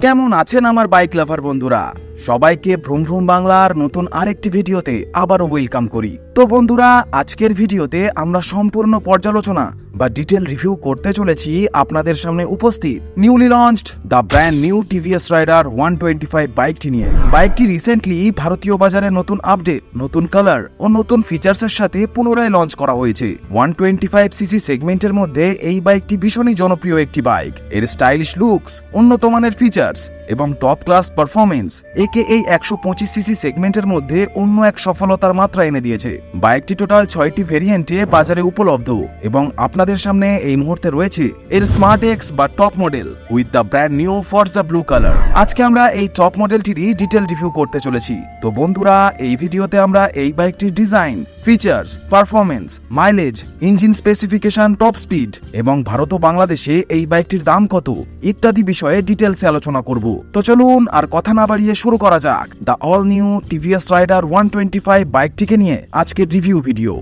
কেমন আছেন আমার বাইক লাভার বন্ধুরা? সবাইকে ভ্রুম ভ্রুম বাংলার নতুন আরেকটি ভিডিওতে আবারও ওয়েলকাম করি। তো বন্ধুরা, আজকের ভিডিওতে আমরা সম্পূর্ণ পর্যালোচনা বা ডিটেল রিভিউ করতে চলেছি আপনাদের সামনে উপস্থিত newly launched the brand new TVS Raider 125 বাইকটি নিয়ে। বাইকটি রিসেন্টলি ভারতীয় বাজারে নতুন আপডেট, নতুন কালার ও নতুন ফিচার্সের সাথে পুনরায় লঞ্চ করা হয়েছে। 125 সিসি সেগমেন্টের মধ্যে এই বাইকটি ভীষণই জনপ্রিয় একটি বাইক। এর স্টাইলিশ লুকস, উন্নত মানের ফিচার্স এবং টপ ক্লাস পারফরমেন্স একে এই 125 সিসি সেগমেন্টের মধ্যে অন্য এক সফলতার মাত্রা এনে দিয়েছে। বাইকটি টোটাল 6টি ভেরিয়েন্টে বাজারে উপলব্ধ এবং আপনাদের সামনে এই মুহূর্তে রয়েছে এর স্মার্ট এক্স বা top model with the brand new ফর্জা blue colour. আজকে আমরা এই টপ মডেলটিরই ডিটেল রিভিউ করতে চলেছি। তো বন্ধুরা, এই ভিডিওতে আমরা এই বাইকটির design, features, performance, mileage, engine specification, top speed এবং ভারত ও বাংলাদেশে এই বাইকটির দাম কত ইত্যাদি বিষয়ে ডিটেলসে আলোচনা করব। তো চলুন আর কথা না বাড়িয়ে শুরু করা যাক the all new TVS Raider 125 বাইকটিকে নিয়ে আজকের রিভিউ ভিডিও।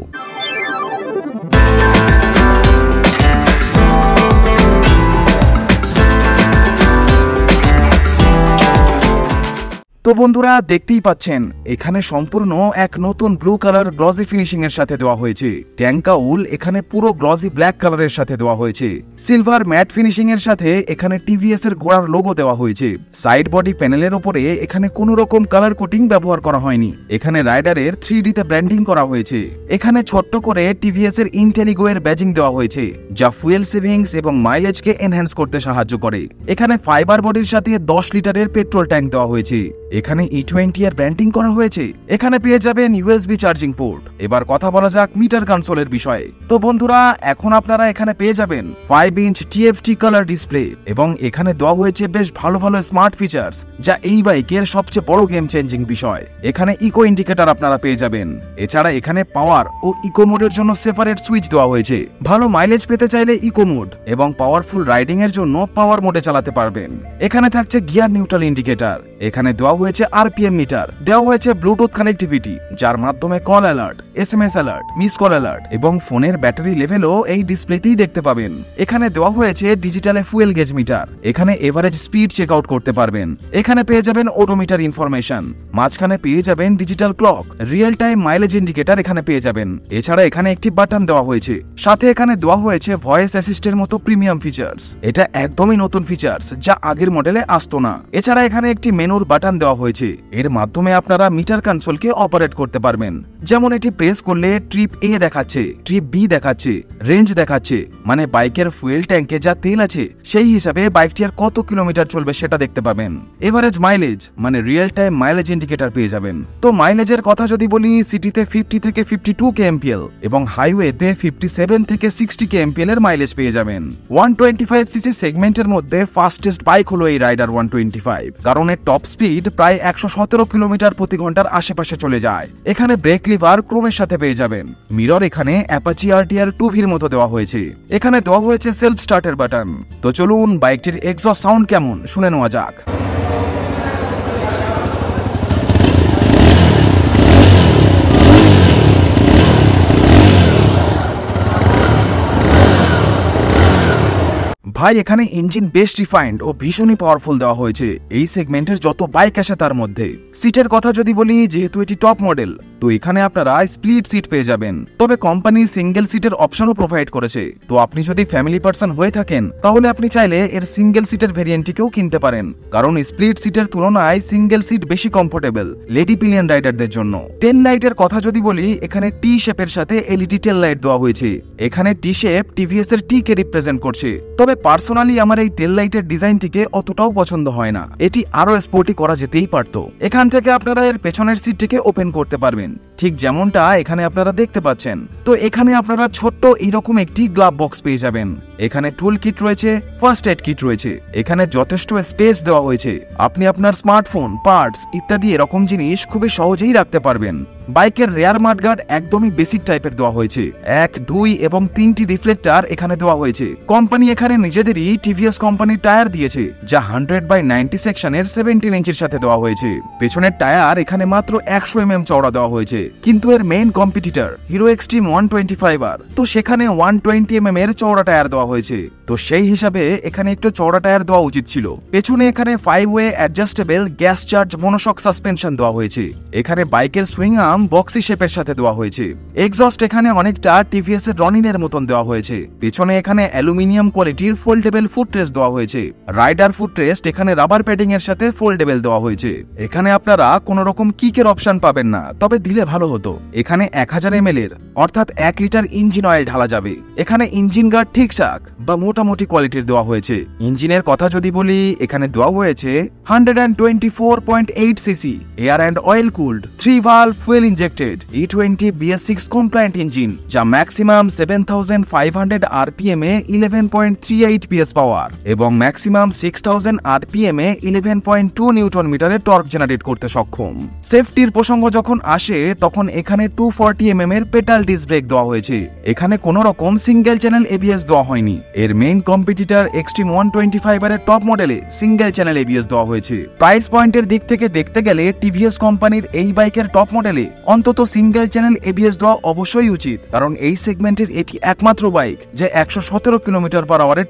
তো বন্ধুরা, দেখতেই পাচ্ছেন এখানে সম্পূর্ণ এক নতুন ব্লু কালার গ্লসি ফিনিশিং এর সাথে দেওয়া হয়েছে। ট্যাঙ্কাউল এখানে পুরো গ্লসি ব্ল্যাক কালারের সাথে দেওয়া হয়েছে। সিলভার ম্যাট ফিনিশিং এর সাথে এখানে টিভিএস এর ঘোড়ার লোগো দেওয়া হয়েছে। সাইড বডি প্যানেলের উপরে এখানে কোনো রকম কালার কোটিং ব্যবহার করা হয়নি। এখানে রাইডারের 3D তে ব্র্যান্ডিং করা হয়েছে। এখানে ছোট্ট করে টিভিএস এর ইন্টেলিগো এর ব্যাজিং দেওয়া হয়েছে, যা ফুয়েল সেভিংস এবং মাইলেজকে এনহ্যান্স করতে সাহায্য করে। এখানে ফাইবার বডির সাথে 10 লিটারের পেট্রোল ট্যাঙ্ক দেওয়া হয়েছে। এখানে E20 এর ব্র্যান্ডিং করা হয়েছে। এখানে পেয়ে যাবেন USB চার্জিং পোর্ট। এবার কথা বলা যাক মিটার কনসোলের বিষয়ে। তো বন্ধুরা, এখন আপনারা এখানে পেয়ে যাবেন 5 ইঞ্চ TFT কালার ডিসপ্লে এবং এখানে দেওয়া হয়েছে বেশ ভালো ভালো স্মার্ট ফিচার্স, যা এই বাইকের সবচেয়ে বড় গেম চেঞ্জিং বিষয়। এখানে ইকো ইন্ডিকেটর আপনারা পেয়ে যাবেন। এছাড়া এখানে পাওয়ার ও ইকো মোডের জন্য সেপারেট সুইচ দেওয়া হয়েছে। ভালো মাইলেজ পেতে চাইলে ইকো মোড এবং পাওয়ারফুল রাইডিং এর জন্য পাওয়ার মোডে চালাতে পারবেন। এখানে থাকছে গিয়ার নিউট্রাল ইন্ডিকেটর। এখানে দেওয়া হয়েছে RPM মিটার, দেওয়া হয়েছে ব্লুটুথ কানেক্টিভিটি, যার মাধ্যমে call alert, SMS alert, miss call alert এবং ফোনের ব্যাটারি লেভেলও এই ডিসপ্লেতেই দেখতে পাবেন। এখানে দেওয়া হয়েছে ডিজিটালে ফুয়েল গেজ মিটার। এখানে এভারেজ স্পিড চেক আউট করতে পারবেন। এখানে পেয়ে যাবেন ওডোমিটার ইনফরমেশন। মাঝখানে পেয়ে যাবেন digital clock, real time mileage indicator এখানে পেয়ে যাবেন। এছাড়া এখানে একটি বাটন দেওয়া হয়েছে। সাথে এখানে দেওয়া হয়েছে ভয়েস অ্যাসিস্টের মতো প্রিমিয়াম ফিচার্স। এটা একদমই নতুন ফিচার্স, যা আগের মডেলে আসতো না। এছাড়া এখানে একটি মেনুর বাটন দেওয়া হয়েছে। এর মাধ্যমে আপনারা মিটার কনসোলকে অপারেট করতে পারবেন। যেমন এটি প্রেস করলে ট্রিপ A দেখাচ্ছে, ট্রিপ B দেখাচ্ছে, রেঞ্জ দেখাচ্ছে, মানে বাইকের ফুয়েল ট্যাঙ্কে যা তেল আছে সেই হিসাবে বাইকটি আর কত কিলোমিটার চলবে সেটা দেখতে পাবেন। এভারেজ মাইলেজ মানে রিয়েল টাইম মাইলেজ ইন্ডিকেটর পেয়ে যাবেন। তো মাইলেজের কথা যদি বলি, সিটিতে 50 থেকে 52 kmpl এবং হাইওয়েতে 57 থেকে 60 kmpl এর মাইলেজ পেয়ে যাবেন। 125 সিসি সেগমেন্টের মধ্যে ফাস্টেস্ট বাইক হলো এই রাইডার 125, কারণ এর টপ স্পিড প্রায় 117 কিলোমিটার প্রতি ঘন্টার আশেপাশে চলে যায়। এখানে ব্রেক লিভার ক্রোমের সাথে পেয়ে যাবেন। মিরর এখানে অ্যাপাচি RTR 2V মতো দেওয়া হয়েছে। এখানে দেওয়া হয়েছে সেলফ স্টার্টের বাটন। তো চলুন বাইকটির এক্সস্ট সাউন্ড কেমন শুনে নেওয়া যাক। ভাই, এখানে ইঞ্জিন বেশ রিফাইন্ড ও ভীষণই পাওয়ারফুল দেওয়া হয়েছে এই সেগমেন্টের যত বাইক আসে তার মধ্যে। সিটের কথা যদি বলি, যেহেতু এটি টপ মডেল, তো এখানে আপনারা স্প্লিট সিট পেয়ে যাবেন। তবে কোম্পানি সিঙ্গেল সিটের অপশনও প্রোভাইড করেছে। তো আপনি যদি ফ্যামিলি পার্সন হয়ে থাকেন, তাহলে আপনি চাইলে এর সিঙ্গেল সিটের ভেরিয়েন্টটিকেও কিনতে পারেন, কারণ স্প্লিট সিটের তুলনায় সিঙ্গেল সিট বেশি কমফোর্টেবল লেডি পিলিয়ন রাইডারদের জন্য। টেল লাইটের কথা যদি বলি, এখানে টি শেপের সাথে LED টেল লাইট দেওয়া হয়েছে। এখানে টি শেপ টিভিএস এর T কে রিপ্রেজেন্ট করছে। তবে পার্সোনালি আমার এই টেল লাইটের ডিজাইনটিকে অতটাও পছন্দ হয় না। এটি আরো স্পোর্টি করা যেতেই পারত। এখান থেকে আপনারা এর পেছনের সিটটিকে ওপেন করতে পারবেন, ঠিক যেমনটা এখানে আপনারা দেখতে পাচ্ছেন। তো এখানে আপনারা ছোট্ট এরকম একটি গ্লাভ বক্স পেয়ে যাবেন। এখানে টুল কিট রয়েছে, ফার্স্ট এড কিট রয়েছে। এখানে যথেষ্ট স্পেস দেওয়া হয়েছে। আপনি আপনার স্মার্টফোন, পার্টস ইত্যাদি এরকম জিনিস খুবই সহজেই রাখতে পারবেন। বাইকের রেয়ার মাডগার্ড একদমই বেসিক টাইপের দেওয়া হয়েছে। 1, 2 এবং 3টি রিফ্লেক্টর এখানে দেওয়া হয়েছে। কোম্পানি এখানে নিজেদেরই টিভিএস কোম্পানির টায়ার দিয়েছে, যা 100/90 সেকশনের 17 ইঞ্চির সাথে দেওয়া হয়েছে। পেছনের টায়ার এখানে মাত্র 100 mm চওড়া দেওয়া হয়েছে, কিন্তু এর main competitor hero extreme 125R, তো সেখানে 120 mm এর চওড়া টায়ার দেওয়া হয়েছে। তো সেই হিসাবে এখানে একটু চওড়া টায়ার দেওয়া উচিত ছিল। পেছনে এখানে 5-ওয়ে adjustable gas charge monoshock suspension দেওয়া হয়েছে। এখানে বাইকের সুইং আর্ম বক্সি শেপের সাথে দেওয়া হয়েছে। এক্সস্ট এখানে অনেকটা টিভিএস এর রনিনের মতন দেওয়া হয়েছে। পেছনে এখানে অ্যালুমিনিয়াম কোয়ালিটির ফোল্ডেবল ফুটরেস্ট দেওয়া হয়েছে। রাইডার ফুটরেস্ট এখানে রাবার প্যাডিং এর সাথে ফোল্ডেবল দেওয়া হয়েছে। এখানে আপনারা কোনো রকম কিকের অপশন পাবেন না, তবে দিলে ভালো হতো। এখানে 1000 ml এর অর্থাৎ 1 লিটার ইঞ্জিন অয়েল ঢালা যাবে। এখানে ইঞ্জিন গার্ড ঠিকঠাক বা মোটামুটি কোয়ালিটির দেওয়া হয়েছে। ইঞ্জিনের কথা যদি বলি, এখানে দেওয়া হয়েছে 124.8 CC air and oil cooled 3 valve fuel injected E20 BS6 compliant engine, যা ম্যাক্সিমাম 7500 RPM এ 11.38 PS পাওয়ার এবং ম্যাক্সিমাম 6000 RPM এ 11.2 নিউটন মিটারে টর্ক জেনারেট করতে সক্ষম। সেফটির প্রসঙ্গ যখন আসে, তখন এখানে 240 mm এর পেটাল ডিস্ক ব্রেক দেওয়া হয়েছে। এখানে কোনো রকম সিঙ্গেল চ্যানেল ABS দেওয়া হয়নি। এর মেইন কম্পিটিটর এক্সট্রিম 125R এর টপ মডেলে সিঙ্গেল চ্যানেল ABS দেওয়া হয়েছে। প্রাইস পয়েন্টের দিক থেকে দেখতে গেলে টিভিএস কোম্পানির এই বাইকের টপ মডেলে অন্তত সিঙ্গেল চ্যানেল ABS দেওয়া অবশ্যই উচিত, কারণ এই সেগমেন্টের এটি একমাত্র বাইক যে 117 km/h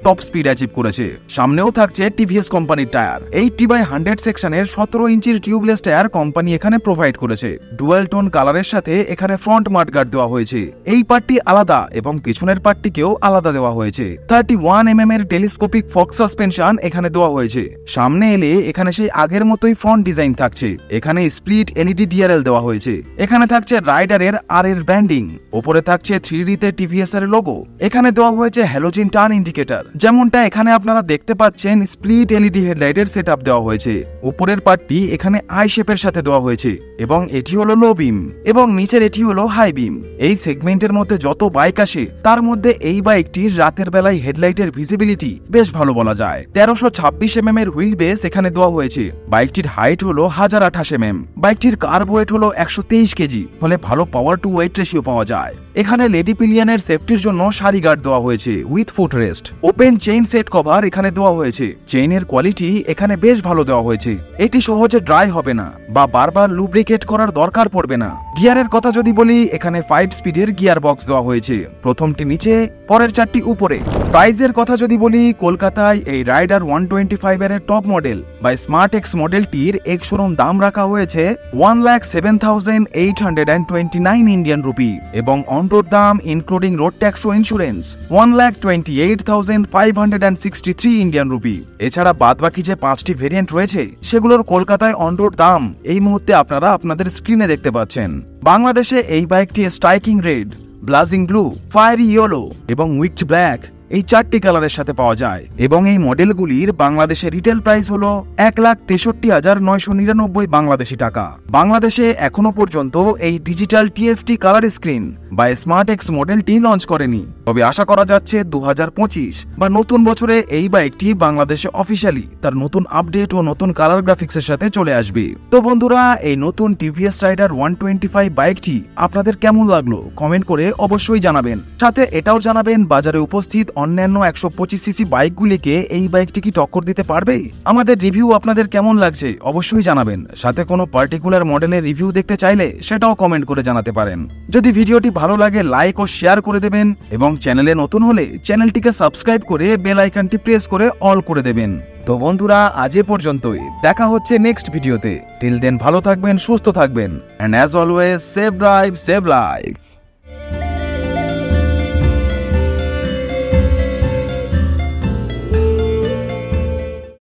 টপ স্পিড অ্যাচিভ করেছে। সামনেও থাকছে টিভিএস কোম্পানির টায়ার। 80/100 সেকশনের 17 ইঞ্চির টিউবলেস টায়ার কোম্পানি এখানে প্রোভাইড করেছে। ডুয়াল টোন কালারের সাথে এখানে ফ্রন্ট মাডগার্ড দেওয়া হয়েছে। এই পার্টটি আলাদা এবং পিছনের পার্টটিকেও আলাদা দেওয়া হয়েছে। 31 mm এর টেলিস্কোপিক ফক্স সাসপেনশন এখানে দেওয়া হয়েছে। সামনে এলে এখানে সেই আগের মতোই ফ্রন্ট ডিজাইন থাকছে। এখানে স্প্লিট LED DRL দেওয়া হয়েছে। এখানে থাকছে রাইডারের R এর ব্র্যান্ডিং। উপরে থাকছে 3D তে টিভিএস এর লোগো। এখানে দেওয়া হয়েছে হ্যালোজেন টার্ন ইন্ডিকেটর, যেমনটা এখানে আপনারা দেখতে পাচ্ছেন। স্প্লিট LED হেডলাইটের সেটআপ দেওয়া হয়েছে। উপরের পার্টটি এখানে আই শেপের সাথে দেওয়া হয়েছে এবং এটি হলো লো বিম এবং নিচের এটি হলো হাই বিম। এই সেগমেন্টের মধ্যে যত বাইক আসে, তার মধ্যে এই বাইকটির রাতের বেলায় হেডলাইটের ভিজিবিলিটি বেশ ভালো বলা যায়। 1326 mm এর হুইল বেস এখানে দেওয়া হয়েছে। বাইকটির হাইট হলো 1028 mm। বাইকটির কার্ব ওয়েট হলো 123 কেজি, ফলে ভালো পাওয়ার টু ওয়েট রেশিও পাওয়া যায়। এখানে লেডি পিলিয়নের সেফটির জন্য সারি গার্ড দেওয়া হয়েছে with foot rest. Open chain set cover এখানে দেওয়া হয়েছে। চেইনের কোয়ালিটি এখানে বেশ ভালো দেওয়া হয়েছে। এটি সহজে ড্রাই হবে না বা বারবার লুব্রিকেট করার দরকার পড়বে না। গিয়ারের কথা যদি বলি, এখানে 5 স্পিডের গিয়ার বক্স দেওয়া হয়েছে। প্রথমটি নিচে, পরের 4টি উপরে। প্রাইজের কথা যদি বলি, কলকাতায় এই রাইডার 125R এর টপ মডেল বা স্মার্ট এক্স মডেলটির এক শোরুম দাম রাখা হয়েছে 1,07,829 ইন্ডিয়ান রুপি এবং অন রোড দাম ইনক্লুডিং রোড ট্যাক্স ও ইন্স্যুরেন্স 1,28,563 ইন্ডিয়ান রুপি। এছাড়া বাদবাকি যে 5টি ভেরিয়েন্ট রয়েছে, সেগুলোর কলকাতায় অন রোড দাম এই মুহূর্তে আপনারা আপনাদের স্ক্রিনে দেখতে পাচ্ছেন। বাংলাদেশে এই বাইকটি striking red, blazing blue, fiery yellow এবং উইকড ব্ল্যাক এই 4টি কালারের সাথে পাওয়া যায় এবং এই মডেলগুলির বাংলাদেশে রিটেল প্রাইস হলো 1,63,999 বাংলাদেশি টাকা। বাংলাদেশে এখনো পর্যন্ত এই ডিজিটাল TFT কালার স্ক্রিন বা স্মার্ট এক্স মডেলটি লঞ্চ করেনি, তবে আশা করা যাচ্ছে 2025 বা নতুন বছরে এই বাইকটি বাংলাদেশে অফিসিয়ালি তার নতুন আপডেট ও নতুন কালার গ্রাফিক্সের সাথে চলে আসবে। তো বন্ধুরা, এই নতুন টিভিএস রাইডার 125 বাইকটি আপনাদের কেমন লাগলো কমেন্ট করে অবশ্যই জানাবেন। সাথে এটাও জানাবেন বাজারে উপস্থিত অন্যান্য 125 সিসি বাইকগুলিকে এই বাইকটি কি টক্কর দিতে পারবে। আমাদের রিভিউ আপনাদের কেমন লাগছে অবশ্যই জানাবেন। সাথে কোনো পার্টিকুলার মডেলের রিভিউ দেখতে চাইলে সেটাও কমেন্ট করে জানাতে পারেন। যদি ভিডিওটি ভালো লাগে লাইক ও শেয়ার করে দেবেন এবং চ্যানেলে নতুন হলে চ্যানেলটিকে সাবস্ক্রাইব করে বেল আইকনটি প্রেস করে অল করে দেবেন। তো বন্ধুরা, আজ এ পর্যন্তই। দেখা হচ্ছে নেক্সট ভিডিওতে। টিল দেন ভালো থাকবেন, সুস্থ থাকবেন, and as always save drive save life.